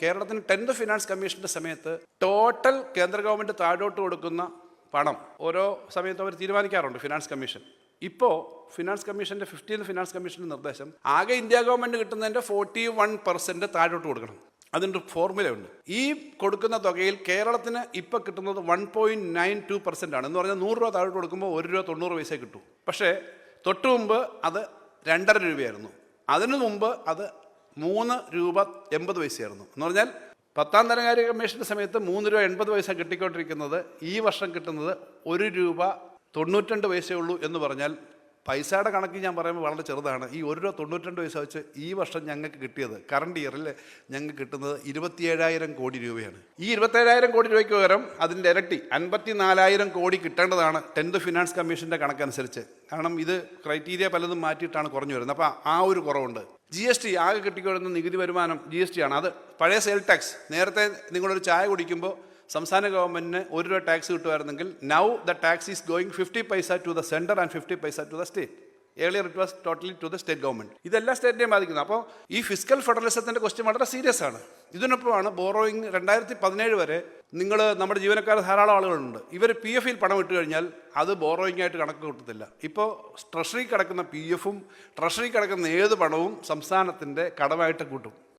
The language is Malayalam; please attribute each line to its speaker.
Speaker 1: കേരളത്തിന് 10th ഫിനാൻസ് കമ്മീഷന്റെ സമയത്ത് ടോട്ടൽ കേന്ദ്ര ഗവൺമെന്റ് താഴോട്ട് കൊടുക്കുന്ന പണം ഓരോ സമയത്തും അവർ തീരുമാനിക്കാറുണ്ട് ഫിനാൻസ് കമ്മീഷൻ. ഇപ്പോൾ ഫിനാൻസ് കമ്മീഷന്റെ 15th ഫിനാൻസ് കമ്മീഷന്റെ നിർദ്ദേശം ആകെ ഇന്ത്യ ഗവൺമെന്റ് കിട്ടുന്നതിന്റെ 41% താഴോട്ട് കൊടുക്കണം. അതിൻ്റെ ഫോർമുലയുണ്ട്. ഈ കൊടുക്കുന്ന തുകയിൽ കേരളത്തിന് ഇപ്പം കിട്ടുന്നത് 1.92% ആണ്. എന്ന് പറഞ്ഞാൽ 100 രൂപ താഴോട്ട് കൊടുക്കുമ്പോൾ 1 രൂപ 90 പൈസ കിട്ടും. പക്ഷേ തൊട്ടു മുമ്പ് അത് 2.5 രൂപയായിരുന്നു. അതിനു മുമ്പ് അത് 3 രൂപ 80 പൈസയായിരുന്നു. എന്ന് പറഞ്ഞാൽ 10ാം ധനകാര്യ കമ്മീഷന്റെ സമയത്ത് 3 രൂപ 80 പൈസ കിട്ടിക്കൊണ്ടിരിക്കുന്നത് ഈ വർഷം കിട്ടുന്നത് 1 രൂപ 92 പൈസയേ ഉള്ളൂ. എന്ന് പറഞ്ഞാൽ പൈസയുടെ കണക്ക് ഞാൻ പറയുമ്പോൾ വളരെ ചെറുതാണ്. ഈ 1 രൂപ 92 പൈസ വെച്ച് ഈ വർഷം ഞങ്ങൾക്ക് കിട്ടിയത്, കറണ്ട് ഇയറിൽ ഞങ്ങൾക്ക് കിട്ടുന്നത് 27,000 കോടി രൂപയാണ്. ഈ 27,000 കോടി രൂപയ്ക്ക് പകരം അതിൻ്റെ ഇരട്ടി 54,000 കോടി കിട്ടേണ്ടതാണ് 10th ഫിനാൻസ് കമ്മീഷൻ്റെ കണക്കനുസരിച്ച്. കാരണം ഇത് ക്രൈറ്റീരിയ പലതും മാറ്റിയിട്ടാണ് കുറഞ്ഞു വരുന്നത്. അപ്പോൾ ആ ഒരു കുറവുണ്ട്. GST ആകെ കിട്ടിക്കൊള്ളുന്ന നികുതി വരുമാനം GST ആണ്. അത് പഴയ സെയിൽ ടാക്സ്. നേരത്തെ നിങ്ങളൊരു ചായ കുടിക്കുമ്പോൾ സംസ്ഥാന ഗവൺമെൻറ്റിന് 1 രൂപ ടാക്സ് കിട്ടുമായിരുന്നെങ്കിൽ now the tax is going 50 പൈസ ടു ദ സെൻറ്റർ ആൻഡ് 50 പൈസ to the state. Earlier it was totally to the state government. ഇതെല്ലാ സ്റ്റേറ്റിനെയും ബാധിക്കുന്നു. അപ്പോൾ ഈ ഫിസ്ക്കൽ ഫെഡറലിസത്തിൻ്റെ ക്വസ്റ്റ്യൻ വളരെ സീരിയസ് ആണ്. ഇതിനൊപ്പമാണ് ബോറോയിങ്. 2017 വരെ നമ്മുടെ ജീവനക്കാർ ധാരാളം ആളുകളുണ്ട്. ഇവർ PF പണം ഇട്ട് കഴിഞ്ഞാൽ അത് ബോറോയിങ് ആയിട്ട് കണക്ക് കിട്ടത്തില്ല. ഇപ്പോൾ ട്രഷറി കിടക്കുന്ന PF ട്രഷറി കിടക്കുന്ന ഏത് പണവും സംസ്ഥാനത്തിൻ്റെ കടമായിട്ട് കൂട്ടും.